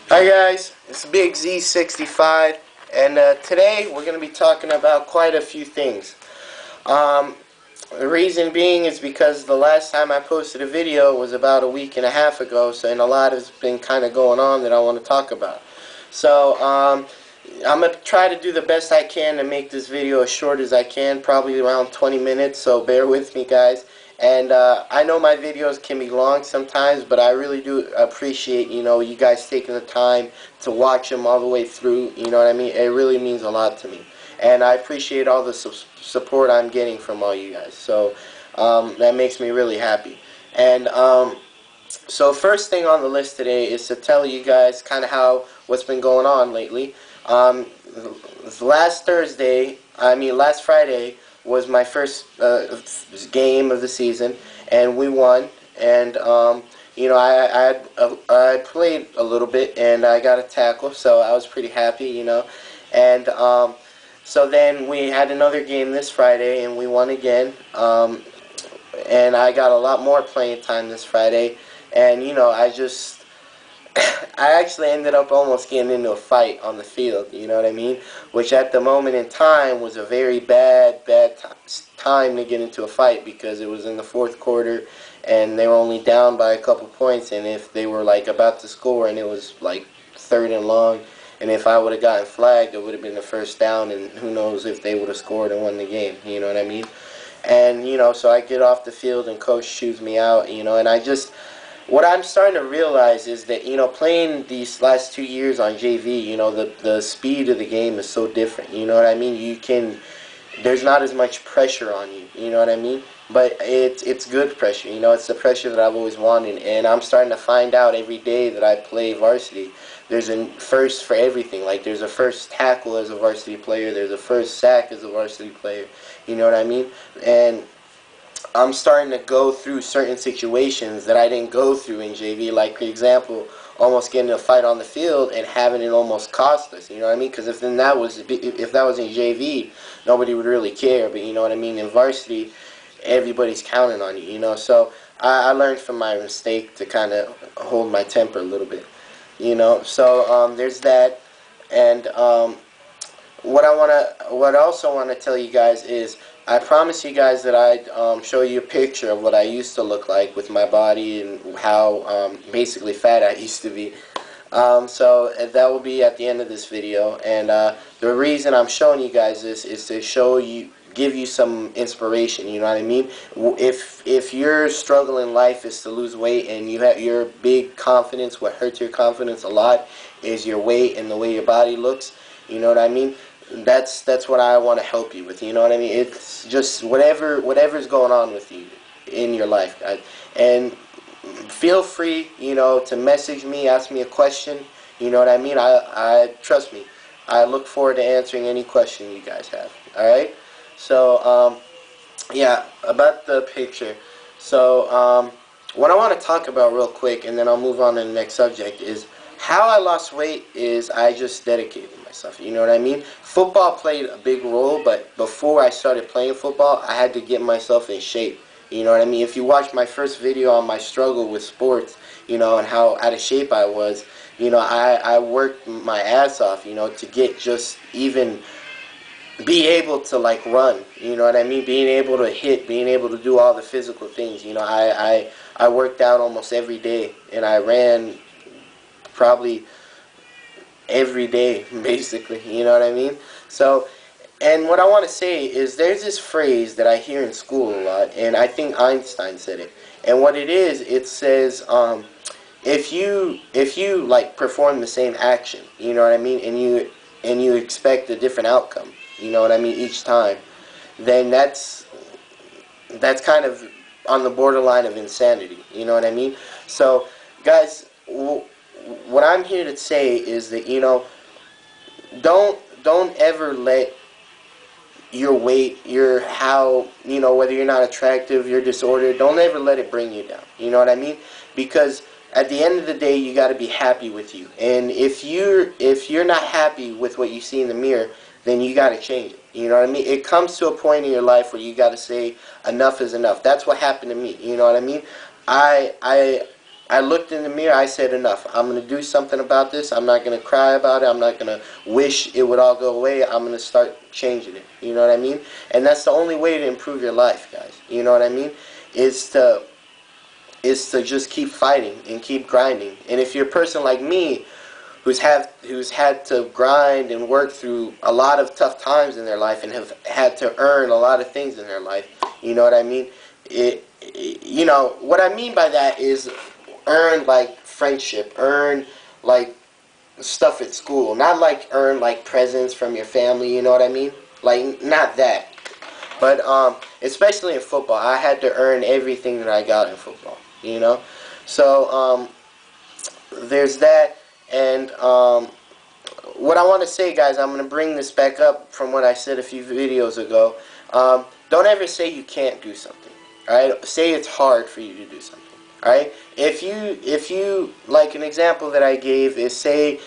Hi guys, it's Big Z65, and today we're going to be talking about quite a few things. Um, the reason being is because the last time I posted a video was about a week and a half ago, and a lot has been kind of going on that I want to talk about. So I'm going to try to do the best I can to make this video as short as I can, probably around 20 minutes, so bear with me guys. And I know my videos can be long sometimes, but I really do appreciate, you guys taking the time to watch them all the way through, you know what I mean? It really means a lot to me. And I appreciate all the support I'm getting from all you guys. So that makes me really happy. And so first thing on the list today is to tell you guys kind of what's been going on lately. Last Friday was my first game of the season, and we won. And I played a little bit, and I got a tackle, so I was pretty happy, And so then we had another game this Friday, and we won again. And I got a lot more playing time this Friday, and I actually ended up almost getting into a fight on the field, you know what I mean? Which at the moment in time was a very bad time to get into a fight, because it was in the fourth quarter and they were only down by a couple points, and if they were like about to score and it was like third and long, and if I would have gotten flagged, it would have been the first down, and who knows if they would have scored and won the game, you know what I mean? And, so I get off the field and coach shoots me out, and what I'm starting to realize is that, playing these last 2 years on JV, the speed of the game is so different, you know what I mean? There's not as much pressure on you, you know what I mean? But it's good pressure, it's the pressure that I've always wanted, and I'm starting to find out every day that I play varsity, there's a first for everything. Like, there's a first tackle as a varsity player, there's a first sack as a varsity player, you know what I mean? And I'm starting to go through certain situations that I didn't go through in JV. Like, for example, almost getting a fight on the field and having it almost cost us. You know what I mean? Because if that was in JV, nobody would really care. But you know what I mean? In varsity, everybody's counting on you. So I learned from my mistake to kind of hold my temper a little bit. So there's that. And what I also want to tell you guys is, I promise you guys that I'd show you a picture of what I used to look like with my body and how basically fat I used to be. So that will be at the end of this video. And the reason I'm showing you guys this is to give you some inspiration. You know what I mean? If your struggle in life is to lose weight, and you have your big confidence, what hurts your confidence a lot is your weight and the way your body looks. You know what I mean? That's what I want to help you with. You know what I mean? It's just whatever's going on with you in your life, guys. And feel free, to message me, ask me a question. You know what I mean? I trust me, I look forward to answering any question you guys have. All right. So yeah, about the picture. So what I want to talk about real quick, and then I'll move on to the next subject, is how I lost weight. Is I just dedicated myself, you know what I mean? Football played a big role, but before I started playing football, I had to get myself in shape, you know what I mean? If you watch my first video on my struggle with sports, and how out of shape I was, I worked my ass off, to get just even be able to like run, you know what I mean? Being able to hit, being able to do all the physical things, I worked out almost every day, and I ran probably every day, basically, you know what I mean? So, and what I want to say is, there's this phrase that I hear in school a lot, and I think Einstein said it. And what it is, it says, if you like perform the same action, you know what I mean, and you expect a different outcome, you know what I mean, each time, then that's kind of on the borderline of insanity, you know what I mean? So, guys, what I'm here to say is that, don't ever let your weight, whether you're not attractive, you're disordered, don't ever let it bring you down. You know what I mean? Because at the end of the day, you got to be happy with you. And if you're not happy with what you see in the mirror, then you got to change it. You know what I mean? It comes to a point in your life where you got to say enough is enough. That's what happened to me. You know what I mean? I I looked in the mirror, I said enough. I'm going to do something about this. I'm not going to cry about it. I'm not going to wish it would all go away. I'm going to start changing it. You know what I mean? And that's the only way to improve your life, guys. You know what I mean? Is to just keep fighting and keep grinding. And if you're a person like me who's had to grind and work through a lot of tough times in their life and have had to earn a lot of things in their life, you know what I mean? You know, what I mean by that is earn like friendship, earn like stuff at school, not like earn like presents from your family, you know what I mean? Like, not that. But especially in football, I had to earn everything that I got in football, you know? So there's that. And what I want to say, guys, I'm going to bring this back up from what I said a few videos ago. Don't ever say you can't do something. Alright? Say it's hard for you to do something. Alright? If you, like an example that I gave is, say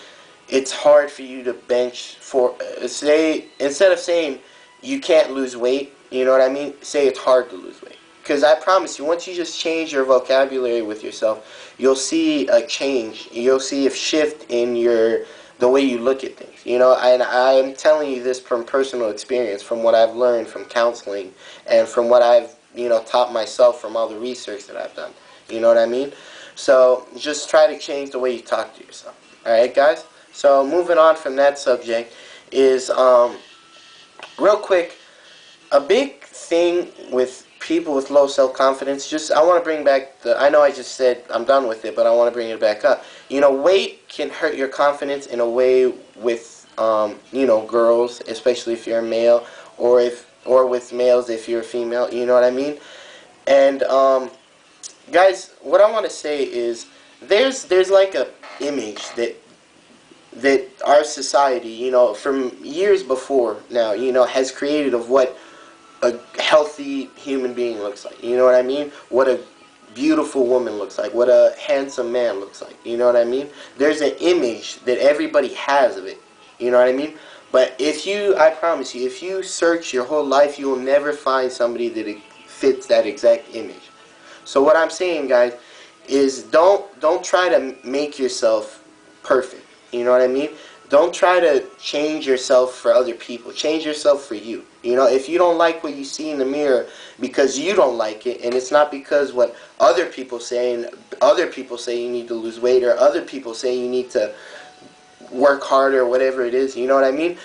it's hard for you to bench for, say, instead of saying you can't lose weight, you know what I mean? Say it's hard to lose weight. Because I promise you, once you just change your vocabulary with yourself, you'll see a change. You'll see a shift in the way you look at things. You know, and I'm telling you this from personal experience, from what I've learned from counseling, and from what I've, you know, taught myself from all the research that I've done. You know what I mean? So just try to change the way you talk to yourself. Alright, guys? So moving on from that subject is, real quick, a big thing with people with low self-confidence, just, I want to bring back I know I just said I'm done with it, but I want to bring it back up. You know, weight can hurt your confidence in a way with, you know, girls, especially if you're a male, or with males if you're a female, you know what I mean? And, guys, what I want to say is, there's like a image that our society, you know, from years before now, you know, has created of what a healthy human being looks like. You know what I mean? What a beautiful woman looks like. What a handsome man looks like. You know what I mean? There's an image that everybody has of it. You know what I mean? But I promise you, if you search your whole life, you will never find somebody that fits that exact image. So what I'm saying, guys, is don't try to make yourself perfect. You know what I mean? Don't try to change yourself for other people. Change yourself for you. You know, if you don't like what you see in the mirror because you don't like it, and it's not because what other people say, and other people say you need to lose weight, or other people say you need to work harder, or whatever it is, you know what I mean?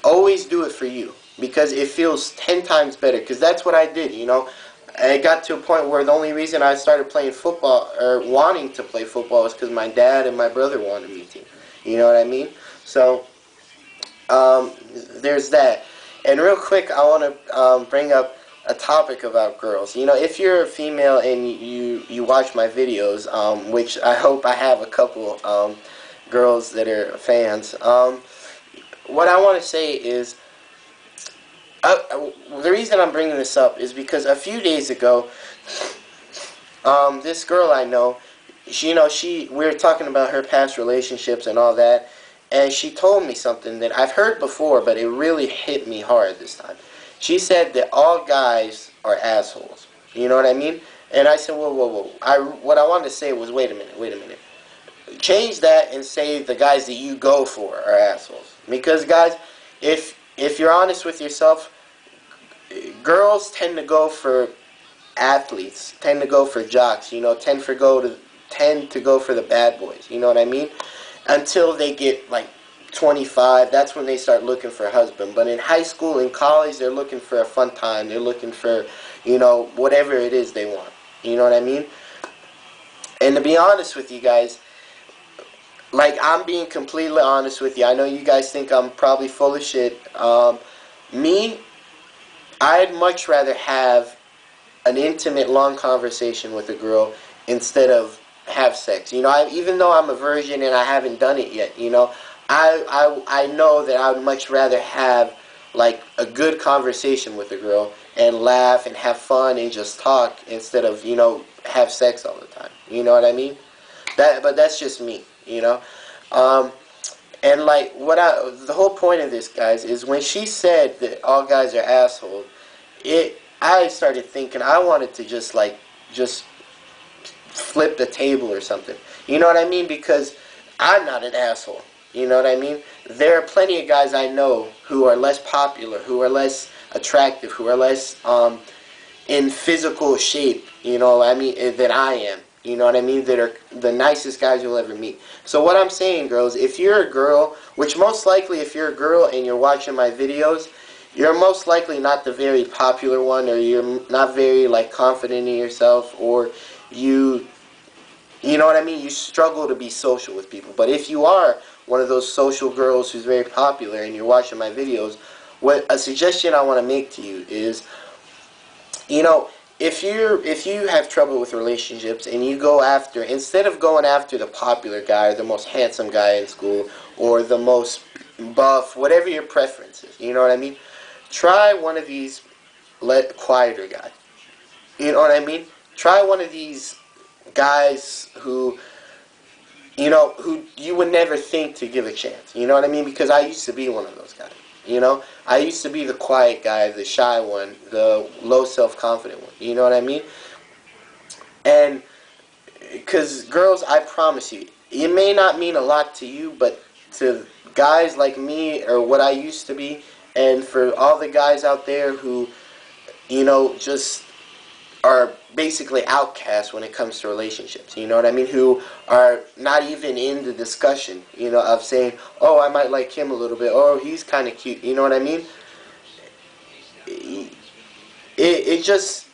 Always do it for you, because it feels 10 times better, because that's what I did, you know? I got to a point where the only reason I started playing football, or wanting to play football, was because my dad and my brother wanted me to. You know what I mean? So, there's that. And real quick, I want to bring up a topic about girls. You know, if you're a female and you watch my videos, which I hope I have a couple girls that are fans, what I want to say is, the reason I'm bringing this up is because a few days ago, this girl I know, we were talking about her past relationships and all that, and she told me something that I've heard before, but it really hit me hard this time. She said that all guys are assholes. You know what I mean? And I said, whoa, whoa, whoa. What I wanted to say was, wait a minute. Change that and say the guys that you go for are assholes. Because, guys, if you're honest with yourself, girls tend to go for athletes, tend to go for jocks, you know, tend to go for the bad boys, you know what I mean? Until they get like 25, that's when they start looking for a husband. But in high school and college, they're looking for a fun time. They're looking for, you know, whatever it is they want. You know what I mean? And to be honest with you guys, like, I'm being completely honest with you. I know you guys think I'm probably full of shit. I'd much rather have an intimate, long conversation with a girl instead of have sex. You know, even though I'm a virgin and I haven't done it yet, you know, I know that I would much rather have like a good conversation with a girl and laugh and have fun and just talk instead of, you know, have sex all the time. You know what I mean? But that's just me, you know. And like the whole point of this, guys, is when she said that all guys are assholes, I started thinking I wanted to just flip the table or something. You know what I mean? Because I'm not an asshole. You know what I mean? There are plenty of guys I know who are less popular, who are less attractive, who are less in physical shape, you know, I mean, than I am. You know what I mean? That are the nicest guys you'll ever meet. So what I'm saying, girls, if you're a girl, which most likely if you're a girl and you're watching my videos, you're most likely not the very popular one, or you're not very, like, confident in yourself, or you know what I mean? You struggle to be social with people. But if you are one of those social girls who's very popular and you're watching my videos, what a suggestion I want to make to you is, you know, if you have trouble with relationships and you go after, instead of going after the popular guy or the most handsome guy in school or the most buff, whatever your preference is, you know what I mean? Try one of these quieter guys. You know what I mean? Try one of these guys who, you know, who you would never think to give a chance. You know what I mean? Because I used to be one of those guys. You know, I used to be the quiet guy, the shy one, the low self-confident one. You know what I mean? And because girls, I promise you, it may not mean a lot to you, but to guys like me, or what I used to be, and for all the guys out there who, you know, just are basically outcasts when it comes to relationships, you know what I mean, who are not even in the discussion, you know, of saying, oh, I might like him a little bit, oh, he's kind of cute, you know what I mean? It just,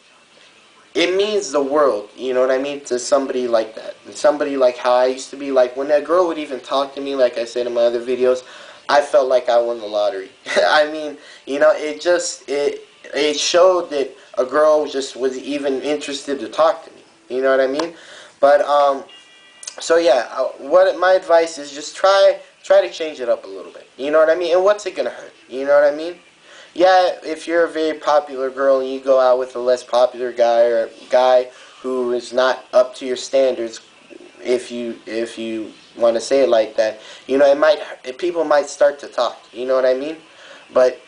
it means the world, you know what I mean, to somebody like that. And somebody like how I used to be. Like, when that girl would even talk to me, like I said in my other videos, I felt like I won the lottery. I mean, you know, it showed that a girl just was even interested to talk to me. You know what I mean? But so yeah, what my advice is, just try to change it up a little bit. You know what I mean? And what's it gonna hurt? You know what I mean? Yeah, if you're a very popular girl and you go out with a less popular guy, or a guy who is not up to your standards, if you want to say it like that, you know, people might start to talk. You know what I mean? But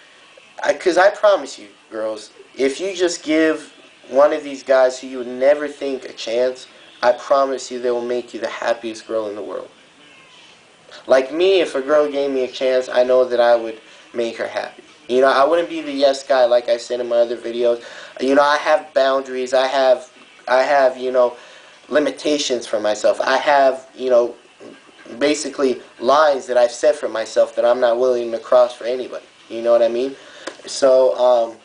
because I promise you, girls, if you just give one of these guys who you would never think a chance, I promise you they will make you the happiest girl in the world. Like me, if a girl gave me a chance, I know that I would make her happy. You know, I wouldn't be the yes guy like I said in my other videos. You know, I have boundaries. I have, you know, limitations for myself. I have, you know, basically lines that I've set for myself that I'm not willing to cross for anybody. You know what I mean? So,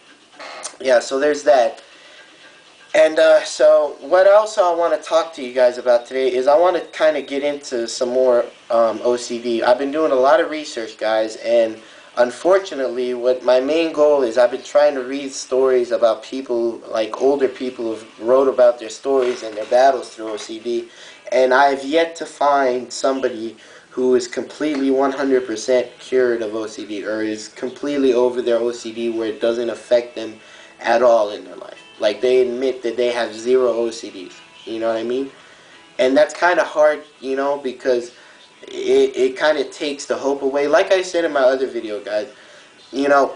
yeah, so there's that. And so what else I want to talk to you guys about today is I want to kind of get into some more OCD. I've been doing a lot of research, guys, and unfortunately what my main goal is, I've been trying to read stories about people, like older people who've wrote about their stories and their battles through OCD, and I've yet to find somebody who is completely 100% cured of OCD, or is completely over their OCD where it doesn't affect them at all in their life. Like, they admit that they have zero OCDs. You know what I mean? And that's kind of hard, you know, because it kind of takes the hope away. Like I said in my other video, guys, you know,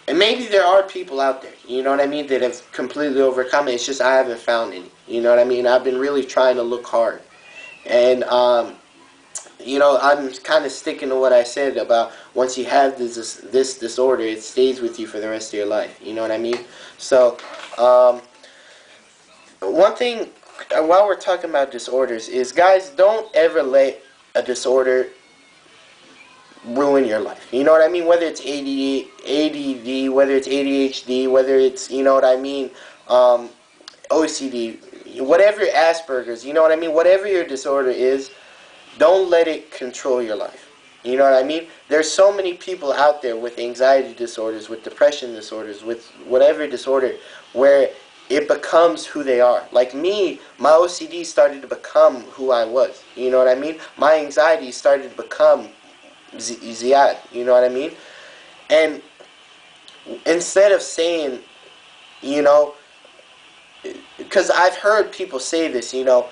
and maybe there are people out there, you know what I mean, that have completely overcome it. It's just I haven't found any. You know what I mean? I've been really trying to look hard. And, you know, I'm kind of sticking to what I said about once you have this disorder, it stays with you for the rest of your life. You know what I mean? So, one thing, while we're talking about disorders, is, guys, don't ever let a disorder ruin your life. You know what I mean? Whether it's ADD, whether it's ADHD, whether it's, you know what I mean, OCD, whatever Asperger's, you know what I mean? Whatever your disorder is, don't let it control your life. You know what I mean? There's so many people out there with anxiety disorders, with depression disorders, with whatever disorder, where it becomes who they are. Like me, my OCD started to become who I was. You know what I mean? My anxiety started to become Ziad. You know what I mean? And instead of saying, you know, because I've heard people say this, you know,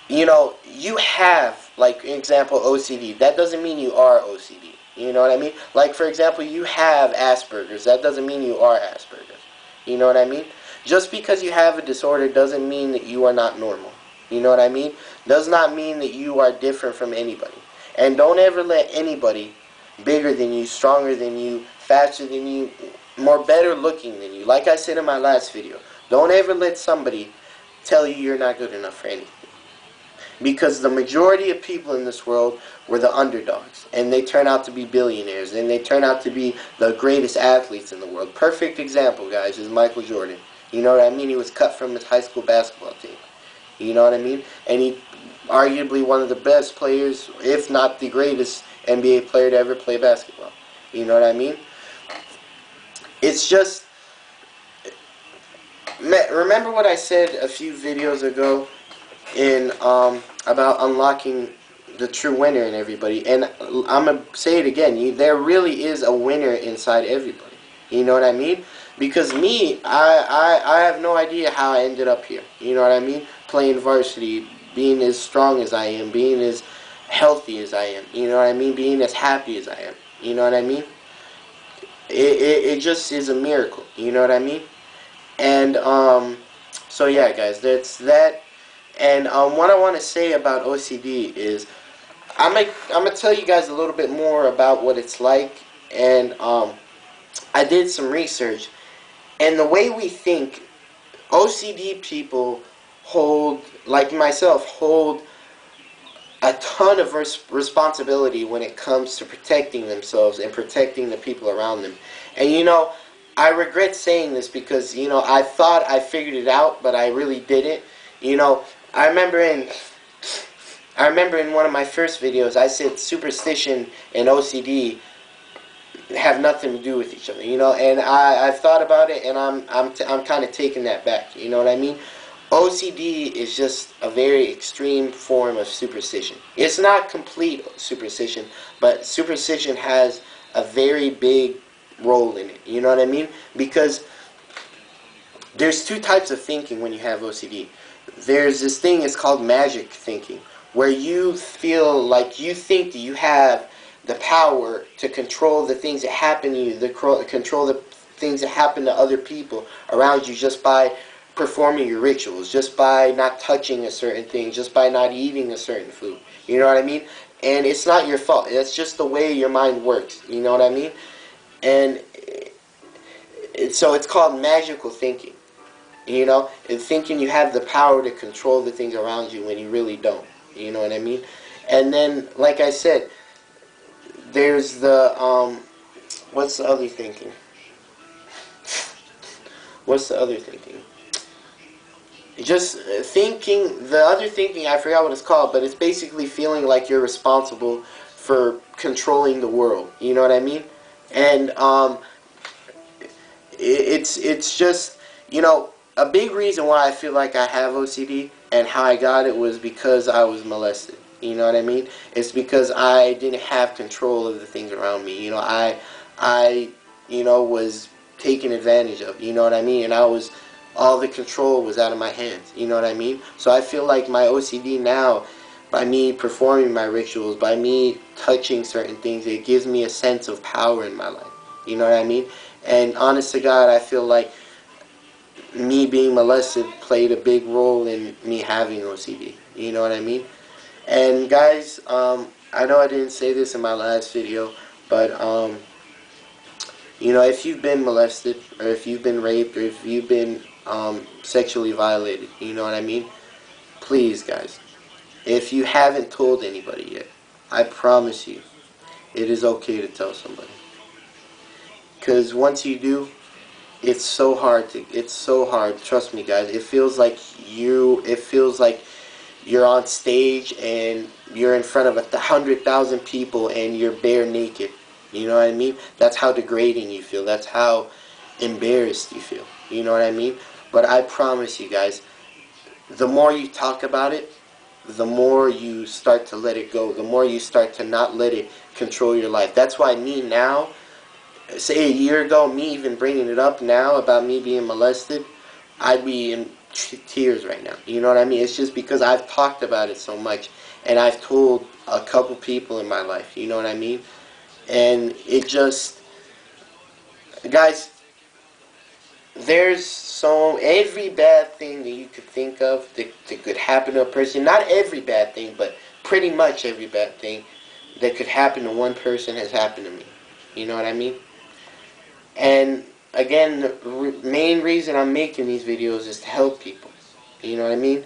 you have, like, example, OCD. That doesn't mean you are OCD. You know what I mean? Like, for example, you have Asperger's. That doesn't mean you are Asperger's. You know what I mean? Just because you have a disorder doesn't mean that you are not normal. You know what I mean? Does not mean that you are different from anybody. And don't ever let anybody bigger than you, stronger than you, faster than you, more better looking than you, like I said in my last video, don't ever let somebody tell you you're not good enough for anything. Because the majority of people in this world were the underdogs, and they turn out to be billionaires, and they turn out to be the greatest athletes in the world. Perfect example, guys, is Michael Jordan. You know what I mean? He was cut from his high school basketball team. You know what I mean? And he arguably one of the best players, if not the greatest NBA player to ever play basketball. You know what I mean? It's just, remember what I said a few videos ago in about unlocking the true winner in everybody, and I'm gonna say it again. There really is a winner inside everybody. You know what I mean? Because me, I have no idea how I ended up here. You know what I mean? Playing varsity, being as strong as I am, being as healthy as I am. You know what I mean? Being as happy as I am. You know what I mean? It just is a miracle. You know what I mean? And so yeah, guys, that's that. And what I want to say about OCD is I'm gonna tell you guys a little bit more about what it's like. And I did some research, and the way we think, OCD people hold, like myself, hold a ton of responsibility when it comes to protecting themselves and protecting the people around them. And you know, I regret saying this because, you know, I thought I figured it out, but I really didn't. You know, I remember in one of my first videos, I said superstition and OCD have nothing to do with each other, you know, and I've thought about it, and I'm kind of taking that back, you know what I mean? OCD is just a very extreme form of superstition. It's not complete superstition, but superstition has a very big role in it, you know what I mean? Because there's two types of thinking when you have OCD. There's this thing, it's called magic thinking, where you feel like you think that you have the power to control the things that happen to you, control the things that happen to other people around you just by performing your rituals, just by not touching a certain thing, just by not eating a certain food. You know what I mean? And it's not your fault. It's just the way your mind works. You know what I mean? And so it's called magical thinking. You know, and thinking you have the power to control the things around you when you really don't. You know what I mean? And then, like I said, there's the, what's the other thinking? What's the other thinking? Just thinking, the other thinking, I forgot what it's called, but it's basically feeling like you're responsible for controlling the world. You know what I mean? And it's just, you know, a big reason why I feel like I have OCD and how I got it was because I was molested. You know what I mean? It's because I didn't have control of the things around me. You know, I you know, was taken advantage of. You know what I mean? And all the control was out of my hands. You know what I mean? So I feel like my OCD now, by me performing my rituals, by me touching certain things, it gives me a sense of power in my life. You know what I mean? And honest to God, I feel like me being molested played a big role in me having OCD. You know what I mean? And guys, I know I didn't say this in my last video, but you know, if you've been molested, or if you've been raped, or if you've been sexually violated, you know what I mean? Please, guys, if you haven't told anybody yet, I promise you, it is okay to tell somebody. Because once you do, it's so hard, trust me, guys. It feels like you're on stage and you're in front of 100,000 people and you're bare naked. You know what I mean? That's how degrading you feel. That's how embarrassed you feel. You know what I mean? But I promise you guys, the more you talk about it, the more you start to let it go. The more you start to not let it control your life. That's why me now, say a year ago, me even bringing it up now about me being molested, I'd be in tears right now. You know what I mean? It's just because I've talked about it so much, and I've told a couple people in my life. You know what I mean? And it just, guys, there's so every bad thing that you could think of that could happen to a person. Not every bad thing, but pretty much every bad thing that could happen to one person has happened to me. You know what I mean? And again, the main reason I'm making these videos is to help people. You know what I mean?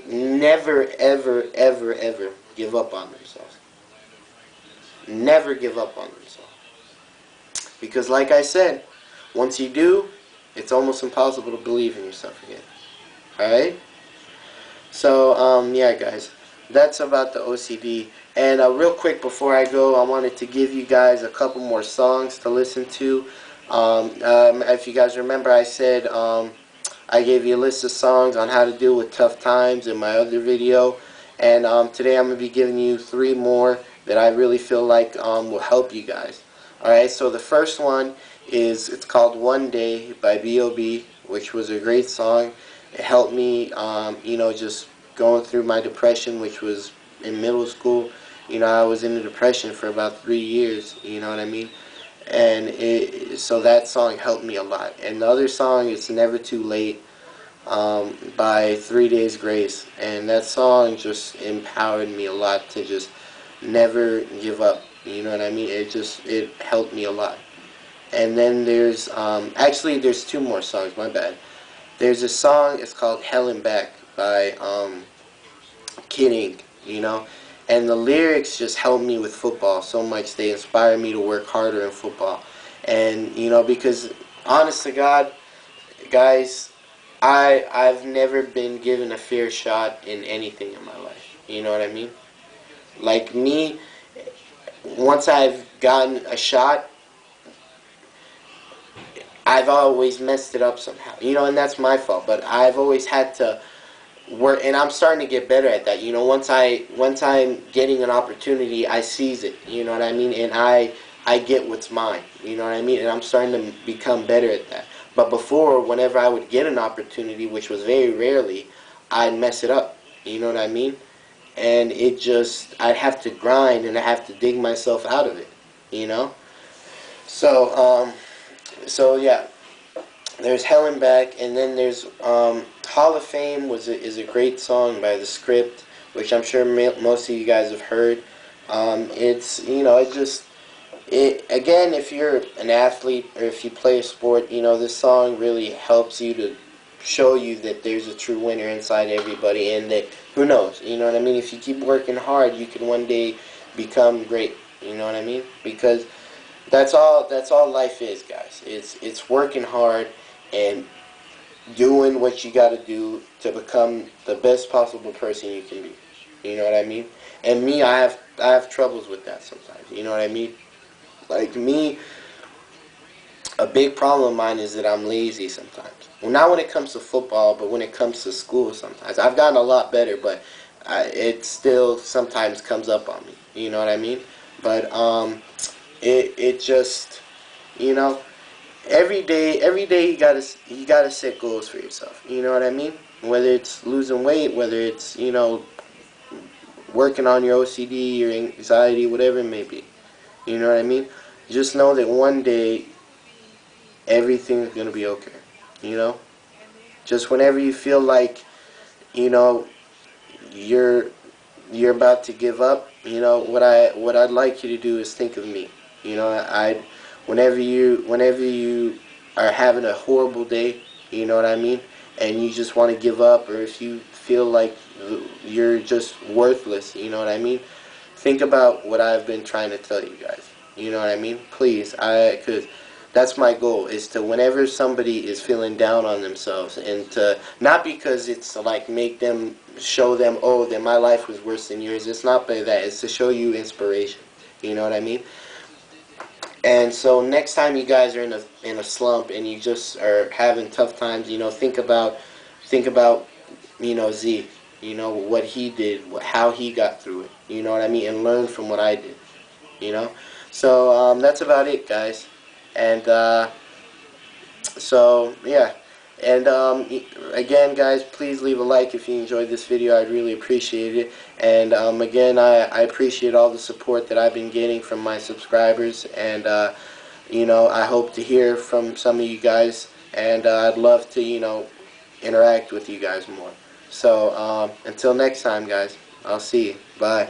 Never, ever, ever, ever give up on themselves. Never give up on themselves. Because like I said, once you do, it's almost impossible to believe in yourself again. Alright? So, yeah, guys. That's about the OCD. And real quick before I go, I wanted to give you guys a couple more songs to listen to. If you guys remember, I said I gave you a list of songs on how to deal with tough times in my other video. And today I'm going to be giving you 3 more that I really feel like will help you guys. Alright, so the first one it's called One Day by B.O.B., which was a great song. It helped me, you know, just going through my depression, which was in middle school. You know, I was in a depression for about 3 years, you know what I mean? And so that song helped me a lot. And the other song is Never Too Late by 3 Days Grace. And that song just empowered me a lot to just never give up. You know what I mean? It helped me a lot. And then there's actually there's 2 more songs. My bad. There's a song. It's called Helen Back by Kidding. You know, and the lyrics just helped me with football so much. They inspire me to work harder in football. And you know, because honest to God, guys, I've never been given a fair shot in anything in my life. You know what I mean? Like me, once I've gotten a shot, I've always messed it up somehow. You know, and that's my fault. But I've always had to work, and I'm starting to get better at that. You know, once I'm getting an opportunity, I seize it. You know what I mean? And I get what's mine. You know what I mean? And I'm starting to become better at that. But before, whenever I would get an opportunity, which was very rarely, I'd mess it up. You know what I mean? And I'd have to grind and I have to dig myself out of it, you know. So yeah, there's Helen Back, and then there's Hall of Fame is a great song by The Script, which I'm sure most of you guys have heard. It's, you know, again, if you're an athlete or if you play a sport, you know, this song really helps you to show you that there's a true winner inside everybody, and that, who knows, you know what I mean, if you keep working hard, you can one day become great, you know what I mean, because that's all life is, guys. It's working hard and doing what you got to do to become the best possible person you can be, you know what I mean. And me, I have troubles with that sometimes, you know what I mean. Like me, a big problem of mine is that I'm lazy sometimes. Well, not when it comes to football, but when it comes to school sometimes. I've gotten a lot better, but it still sometimes comes up on me. You know what I mean? But it just, you know, every day you gotta set goals for yourself. You know what I mean? Whether it's losing weight, whether it's, you know, working on your OCD, your anxiety, whatever it may be. You know what I mean? Just know that one day everything's gonna be okay. You know? Just whenever you feel like, you know, you're about to give up, you know, what I'd like you to do is think of me. You know, whenever you are having a horrible day, you know what I mean, and you just want to give up, or if you feel like you're just worthless, you know what I mean, think about what I've been trying to tell you guys. You know what I mean? Please, because that's my goal, is to, whenever somebody is feeling down on themselves, and to, not because it's to like make them, show them, oh, that my life was worse than yours. It's not by that. It's to show you inspiration. You know what I mean? And so next time you guys are in a slump and you just are having tough times, you know, think about you know, Z, you know, what he did, how he got through it. You know what I mean? And learn from what I did. You know? So that's about it, guys. And so yeah. And again, guys, please leave a like if you enjoyed this video. I'd really appreciate it. And again, I appreciate all the support that I've been getting from my subscribers. And you know, I hope to hear from some of you guys and I'd love to, interact with you guys more. So until next time, guys, I'll see you. Bye.